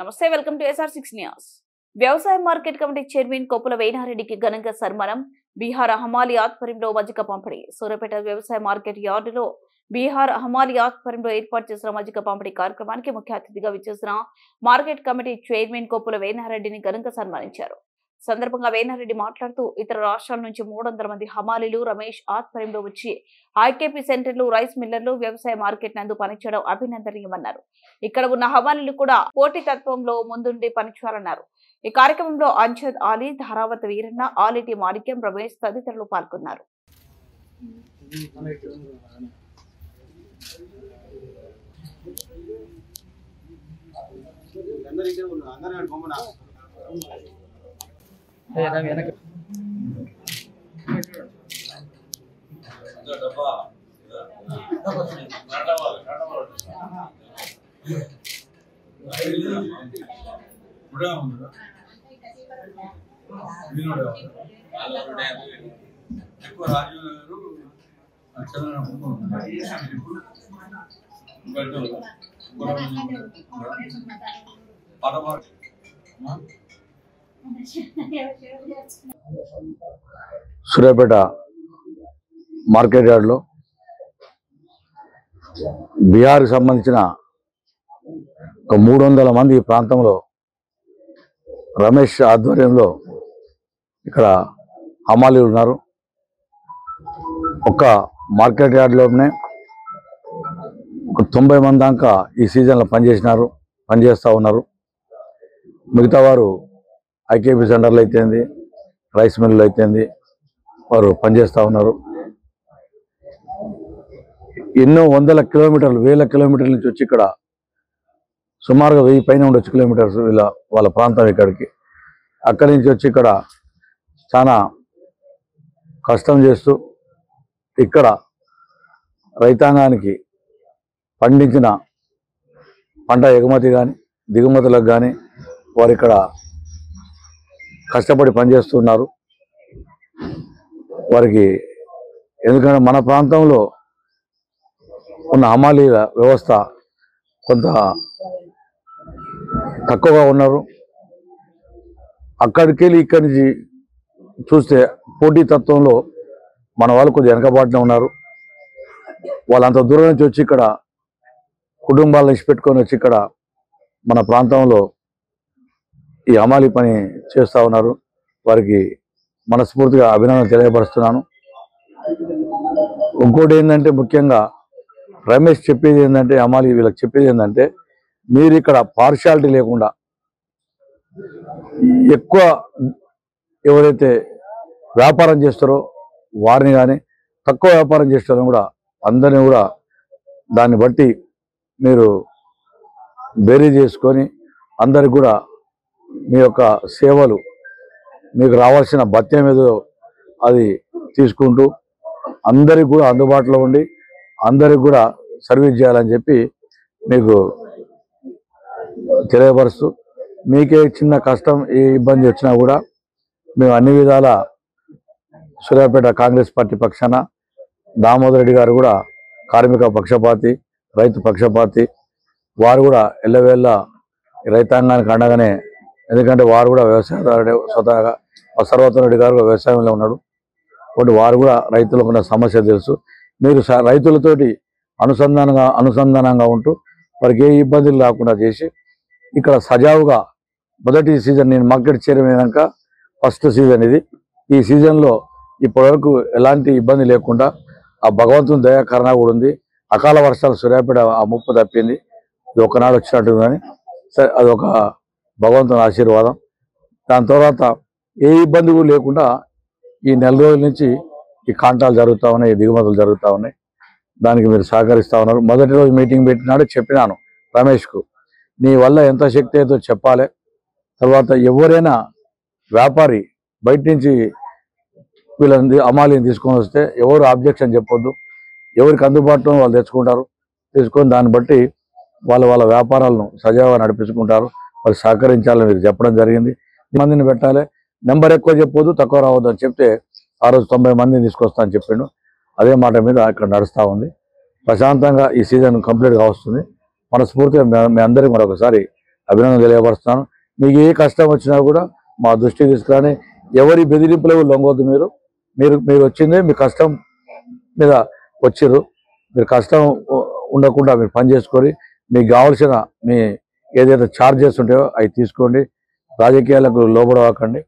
నమస్తే, welcome to SR6 news. వ్యవసాయ market committee chairman Koppula వేణారెడ్డికి ఘనంగా సన్మానం. బీహార్ హమాలి ఆధ్వర్యంలో మజ్జిగ పంపిణీ. సూర్యాపేట వ్యవసాయ మార్కెట్ యార్డులో బీహార్ హమాలి ఆధ్వర్యంలో ఏర్పాటు చేసిన మజ్జిగ పంపిణీ కార్యక్రమానికి ముఖ్య అతిథిగా విచ్చేసిన మార్కెట్ కమిటీ చైర్మన్ కొప్పుల వేణారెడ్డిని ఘనంగా సన్మానించారు. సందర్భంగా వేణారెడ్డి మాట్లాడుతూ ఇతర రాష్ట్రాల నుంచి 300 మంది హమాలీలు రమేష్ ఆధ్వర్యంలో వచ్చి ఐకేపీ సెంటర్లు, రైస్ మిల్లర్లు, వ్యవసాయ మార్కెట్ నందు పనిచేయడం అభినందనీయమన్నారు. ఇక్కడ ఉన్న హమాలీలు కూడా పోటీతత్వంలో ముందుండి పనిచేయాలన్నారు. ఈ కార్యక్రమంలో అంజద్ అలీ, ధారావత్ వీరన్న, ఆలిటి మాణిక్యం, రమేష్ తదితరులు పాల్గొన్నారు. సూర్యాపేట మార్కెట్ యార్డ్లో బీహార్కి సంబంధించిన ఒక 300 మంది ఈ ప్రాంతంలో రమేష్ ఆధ్వర్యంలో ఇక్కడ హమాలీలు ఉన్నారు. ఒక మార్కెట్ యార్డ్లోనే ఒక 90 మంది దాకా ఈ సీజన్లో పనిచేస్తూ ఉన్నారు. మిగతా వారు ఐకేపీ సెంటర్లు అయితేంది, రైస్ మిల్లు అయితేంది వారు పనిచేస్తూ ఉన్నారు. ఎన్నో వందల కిలోమీటర్లు, వేల కిలోమీటర్ల నుంచి వచ్చి ఇక్కడ సుమారుగా 1000 పైన ఉండొచ్చు కిలోమీటర్స్ వాళ్ళ ప్రాంతం ఇక్కడికి. అక్కడి నుంచి వచ్చి ఇక్కడ చాలా కష్టం చేస్తూ ఇక్కడ రైతాంగానికి పండించిన పంట ఎగుమతి కానీ దిగుమతులకు కానీ వారు ఇక్కడ కష్టపడి పనిచేస్తున్నారు. వారికి ఎందుకంటే మన ప్రాంతంలో ఉన్న హమాలీల వ్యవస్థ కొంత తక్కువగా ఉన్నారు. అక్కడికి వెళ్ళి ఇక్కడి నుంచి చూస్తే పోటీతత్వంలో మన వాళ్ళు కొద్దిగా వెనకబాటున ఉన్నారు. వాళ్ళంత దూరం నుంచి వచ్చి ఇక్కడ కుటుంబాలను ఇచ్చిపెట్టుకొని వచ్చి ఇక్కడ మన ప్రాంతంలో ఈ హమాలీ పని చేస్తూ ఉన్నారు. వారికి మనస్ఫూర్తిగా అభినందన తెలియపరుస్తున్నాను. ఇంకోటి ఏంటంటే ముఖ్యంగా రమేష్ చెప్పేది ఏంటంటే, హమాలీ వీళ్ళకి చెప్పేది ఏంటంటే, మీరు ఇక్కడ పార్షియాలిటీ లేకుండా ఎక్కువ ఎవరైతే వ్యాపారం చేస్తారో వారిని కానీ, తక్కువ వ్యాపారం చేస్తారో కూడా అందరినీ కూడా దాన్ని బట్టి మీరు బేరీ చేసుకొని అందరికి కూడా మీ యొక్క సేవలు, మీకు రావాల్సిన భత్యం ఏదో అది తీసుకుంటూ అందరికి కూడా అందుబాటులో ఉండి అందరికి కూడా సర్వీస్ చేయాలని చెప్పి మీకు తెలియపరుస్తూ, మీకే చిన్న కష్టం ఏ ఇబ్బంది వచ్చినా కూడా మేము అన్ని విధాల సూర్యాపేట కాంగ్రెస్ పార్టీ పక్షాన, దామోదర్ రెడ్డి గారు కూడా కార్మిక పక్షపాతి, రైతు పక్షపాతి, వారు కూడా ఎల్లవేళ్ళ రైతాంగానికి అండగానే, ఎందుకంటే వారు కూడా వ్యవసాయదారుడే స్వతహాగా. సర్వోత్తమ రెడ్డి గారు వ్యవసాయంలో ఉన్నాడు కాబట్టి వారు కూడా రైతులకు ఉన్న సమస్య తెలుసు. మీరు రైతులతోటి అనుసంధానంగా ఉంటూ వారికి ఏ ఇబ్బందులు లేకుండా చేసి ఇక్కడ సజావుగా మొదటి సీజన్ నేను మార్కెట్ చేరినాక ఫస్ట్ సీజన్ ఇది. ఈ సీజన్లో ఇప్పటివరకు ఎలాంటి ఇబ్బంది లేకుండా ఆ భగవంతుని దయాకరణ కూడా ఉంది. అకాల వర్షాలు సూర్యాపేట ఆ ముప్పు తప్పింది. ఇది ఒకనాడు వచ్చినట్టు కానీ సరే, అదొక భగవంతుని ఆశీర్వాదం. దాని తర్వాత ఏ ఇబ్బంది కూడా లేకుండా ఈ నెల రోజుల నుంచి ఈ కాంటాలు జరుగుతూ ఉన్నాయి, దిగుమతులు జరుగుతూ ఉన్నాయి. దానికి మీరు సహకరిస్తూ ఉన్నారు. మొదటి రోజు మీటింగ్ పెట్టినాడు, చెప్పినాను రమేష్కు, నీ వల్ల ఎంత శక్తి అయితే చెప్పాలి. తర్వాత ఎవరైనా వ్యాపారి బయట నుంచి వీళ్ళని హమాలీని తీసుకొని వస్తే ఎవరు ఆబ్జెక్షన్ చెప్పొద్దు. ఎవరికి అందుబాటులో వాళ్ళు తెచ్చుకుంటారు. తీసుకొని దాన్ని బట్టి వాళ్ళ వ్యాపారాలను సజావుగా నడిపించుకుంటారు. వాళ్ళు సహకరించాలని మీరు చెప్పడం జరిగింది. మందిని పెట్టాలి, నెంబర్ ఎక్కువ చెప్పొద్దు, తక్కువ రావద్దు అని చెప్తే ఆ రోజు 90 మందిని తీసుకొస్తా అని చెప్పిండు. అదే మాట మీద ఇక్కడ నడుస్తూ ఉంది. ప్రశాంతంగా ఈ సీజన్ కంప్లీట్గా వస్తుంది. మనస్ఫూర్తిగా మీ అందరికీ మరొకసారి అభినందన తెలియపరుస్తున్నాను. మీకు ఏ కష్టం వచ్చినా కూడా మా దృష్టికి తీసుకురాని, ఎవరి బెదిరింపులకు లొంగవద్దు. మీరు వచ్చిందే మీ కష్టం మీద వచ్చిర్రు. మీరు కష్టం ఉండకుండా మీరు పని చేసుకొని మీకు కావాల్సిన మీ ఏదైతే ఛార్జెస్ ఉంటాయో అవి తీసుకోండి. రాజకీయాలకు లోబడవకండి.